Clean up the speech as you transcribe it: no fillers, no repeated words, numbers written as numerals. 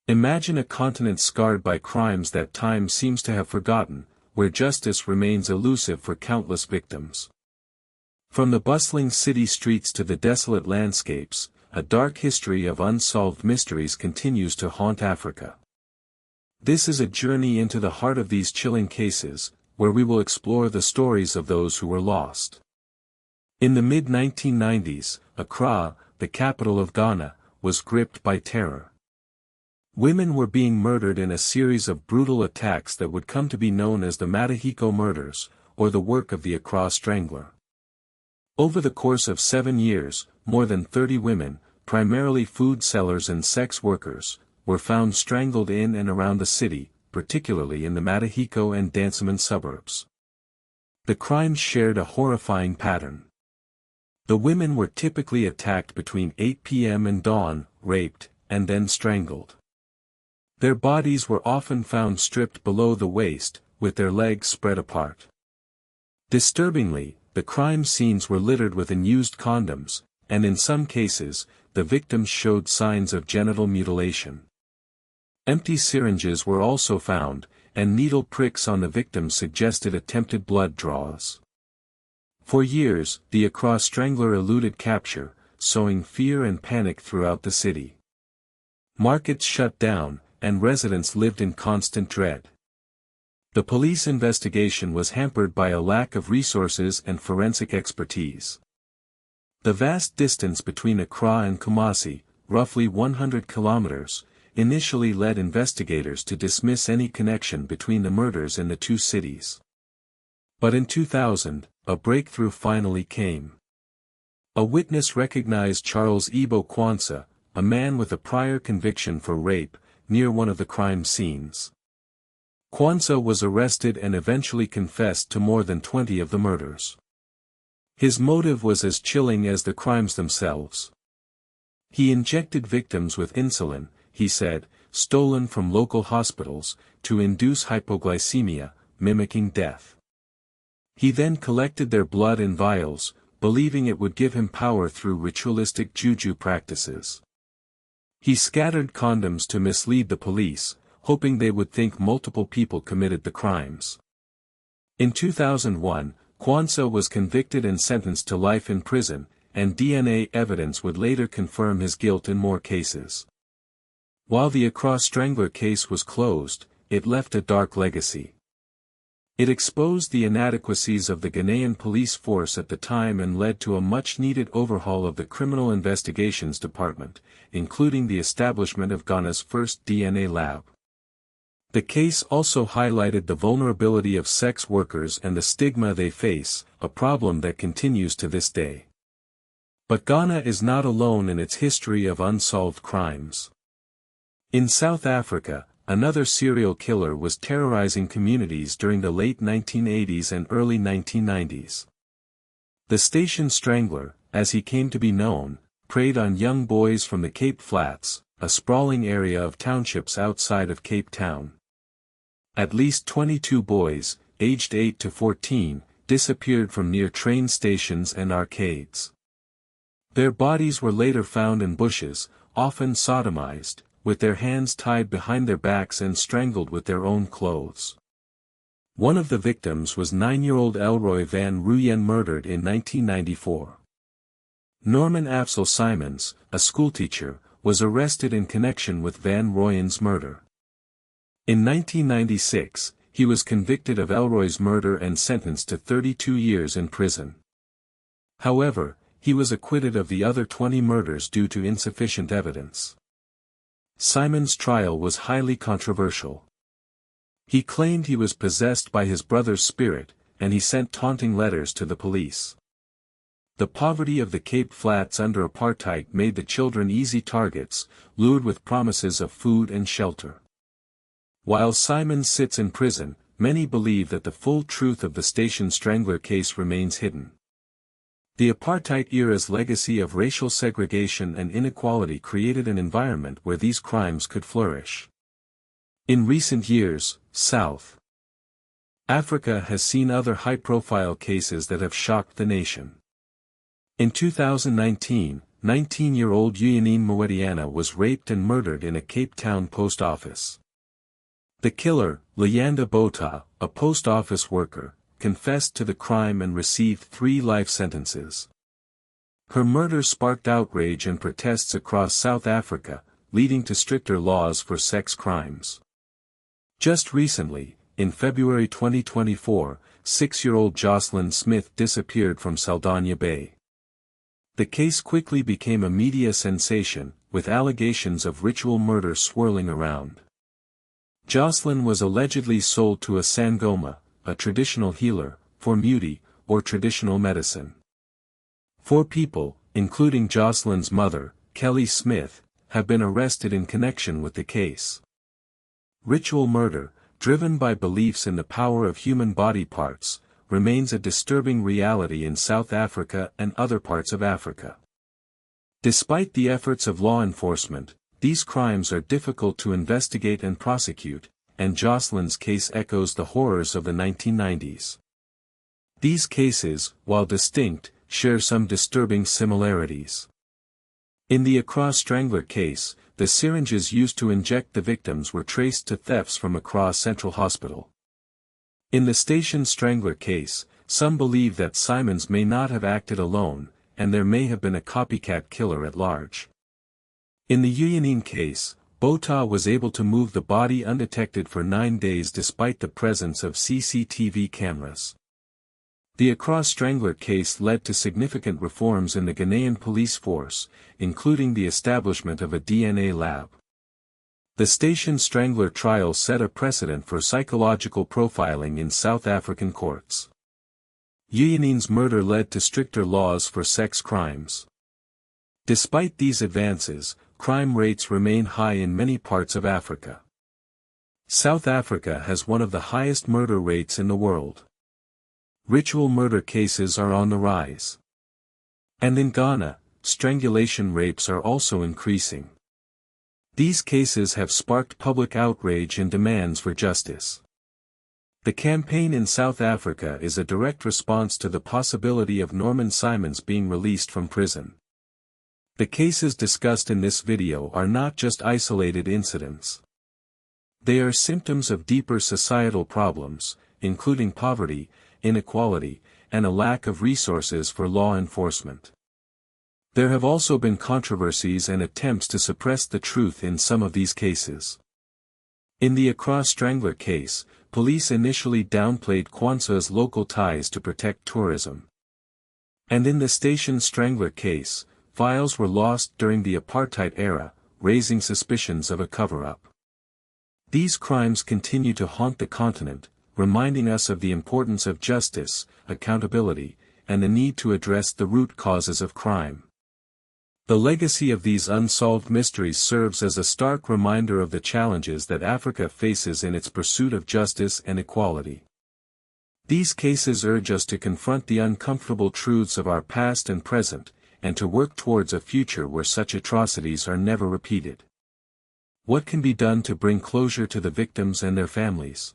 Imagine a continent scarred by crimes that time seems to have forgotten, where justice remains elusive for countless victims. From the bustling city streets to the desolate landscapes, a dark history of unsolved mysteries continues to haunt Africa. This is a journey into the heart of these chilling cases, where we will explore the stories of those who were lost. In the mid-1990s, Accra, the capital of Ghana, was gripped by terror. Women were being murdered in a series of brutal attacks that would come to be known as the Matahiko murders, or the work of the Accra Strangler. Over the course of 7 years, more than 30 women, primarily food sellers and sex workers, were found strangled in and around the city, particularly in the Matahiko and Dansoman suburbs. The crimes shared a horrifying pattern. The women were typically attacked between 8 p.m. and dawn, raped, and then strangled. Their bodies were often found stripped below the waist, with their legs spread apart. Disturbingly, the crime scenes were littered with unused condoms, and in some cases, the victims showed signs of genital mutilation. Empty syringes were also found, and needle pricks on the victims suggested attempted blood draws. For years, the Accra Strangler eluded capture, sowing fear and panic throughout the city. Markets shut down, and residents lived in constant dread. The police investigation was hampered by a lack of resources and forensic expertise. The vast distance between Accra and Kumasi, roughly 100 kilometers, initially led investigators to dismiss any connection between the murders in the two cities. But in 2000, a breakthrough finally came. A witness recognized Charles Ebo Kwanzaa, a man with a prior conviction for rape, near one of the crime scenes. Kwanzaa was arrested and eventually confessed to more than 20 of the murders. His motive was as chilling as the crimes themselves. He injected victims with insulin, he said, stolen from local hospitals, to induce hypoglycemia, mimicking death. He then collected their blood in vials, believing it would give him power through ritualistic juju practices. He scattered condoms to mislead the police, hoping they would think multiple people committed the crimes. In 2001, Kwanzaa was convicted and sentenced to life in prison, and DNA evidence would later confirm his guilt in more cases. While the Accra Strangler case was closed, it left a dark legacy. It exposed the inadequacies of the Ghanaian police force at the time and led to a much-needed overhaul of the Criminal Investigations Department, including the establishment of Ghana's first DNA lab. The case also highlighted the vulnerability of sex workers and the stigma they face, a problem that continues to this day. But Ghana is not alone in its history of unsolved crimes. In South Africa, another serial killer was terrorizing communities during the late 1980s and early 1990s. The Station Strangler, as he came to be known, preyed on young boys from the Cape Flats, a sprawling area of townships outside of Cape Town. At least 22 boys, aged 8 to 14, disappeared from near train stations and arcades. Their bodies were later found in bushes, often sodomized, with their hands tied behind their backs and strangled with their own clothes. One of the victims was 9-year-old Elroy Van Rooyen, murdered in 1994. Norman Afzal Simons, a schoolteacher, was arrested in connection with Van Rooyen's murder. In 1996, he was convicted of Elroy's murder and sentenced to 32 years in prison. However, he was acquitted of the other 20 murders due to insufficient evidence. Simon's trial was highly controversial. He claimed he was possessed by his brother's spirit, and he sent taunting letters to the police. The poverty of the Cape Flats under apartheid made the children easy targets, lured with promises of food and shelter. While Simon sits in prison, many believe that the full truth of the Station Strangler case remains hidden. The apartheid era's legacy of racial segregation and inequality created an environment where these crimes could flourish. In recent years, South Africa has seen other high-profile cases that have shocked the nation. In 2019, 19-year-old Uyinene Mwediana was raped and murdered in a Cape Town post office. The killer, Luyanda Botha, a post office worker, confessed to the crime and received 3 life sentences. Her murder sparked outrage and protests across South Africa, leading to stricter laws for sex crimes. Just recently, in February 2024, 6-year-old Jocelyn Smith disappeared from Saldanha Bay. The case quickly became a media sensation, with allegations of ritual murder swirling around. Jocelyn was allegedly sold to a sangoma, a traditional healer, for muti, or traditional medicine. 4 people, including Jocelyn's mother, Kelly Smith, have been arrested in connection with the case. Ritual murder, driven by beliefs in the power of human body parts, remains a disturbing reality in South Africa and other parts of Africa. Despite the efforts of law enforcement, these crimes are difficult to investigate and prosecute, and Jocelyn's case echoes the horrors of the 1990s. These cases, while distinct, share some disturbing similarities. In the Accra Strangler case, the syringes used to inject the victims were traced to thefts from Accra Central Hospital. In the Station Strangler case, some believe that Simons may not have acted alone, and there may have been a copycat killer at large. In the Uyinene case, Botha was able to move the body undetected for 9 days despite the presence of CCTV cameras. The Accra Strangler case led to significant reforms in the Ghanaian police force, including the establishment of a DNA lab. The Station Strangler trial set a precedent for psychological profiling in South African courts. Uyinene's murder led to stricter laws for sex crimes. Despite these advances, crime rates remain high in many parts of Africa. South Africa has one of the highest murder rates in the world. Ritual murder cases are on the rise. And in Ghana, strangulation rapes are also increasing. These cases have sparked public outrage and demands for justice. The campaign in South Africa is a direct response to the possibility of Norman Simons being released from prison. The cases discussed in this video are not just isolated incidents. They are symptoms of deeper societal problems, including poverty, inequality, and a lack of resources for law enforcement. There have also been controversies and attempts to suppress the truth in some of these cases. In the Accra Strangler case, police initially downplayed Kwanzaa's local ties to protect tourism. And in the Station Strangler case, files were lost during the apartheid era, raising suspicions of a cover-up. These crimes continue to haunt the continent, reminding us of the importance of justice, accountability, and the need to address the root causes of crime. The legacy of these unsolved mysteries serves as a stark reminder of the challenges that Africa faces in its pursuit of justice and equality. These cases urge us to confront the uncomfortable truths of our past and present, and to work towards a future where such atrocities are never repeated. What can be done to bring closure to the victims and their families?